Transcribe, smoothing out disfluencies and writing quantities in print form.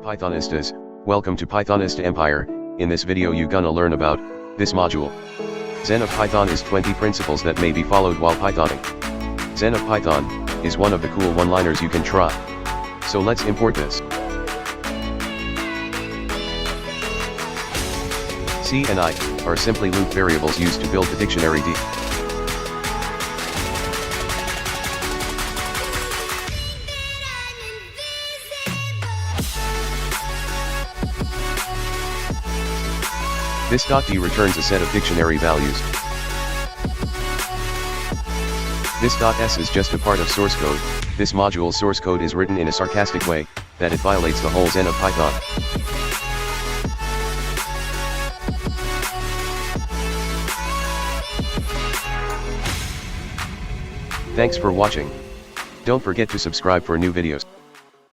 Pythonistas, welcome to Pythonista Empire. In this video you gonna learn about this module. Zen of Python is 20 principles that may be followed while Pythoning. Zen of Python is one of the cool one-liners you can try. So let's import this. C and I are simply loop variables used to build the dictionary D. This.d returns a set of dictionary values. This.s is just a part of source code. This module's source code is written in a sarcastic way, that it violates the whole Zen of Python. Thanks for watching. Don't forget to subscribe for new videos.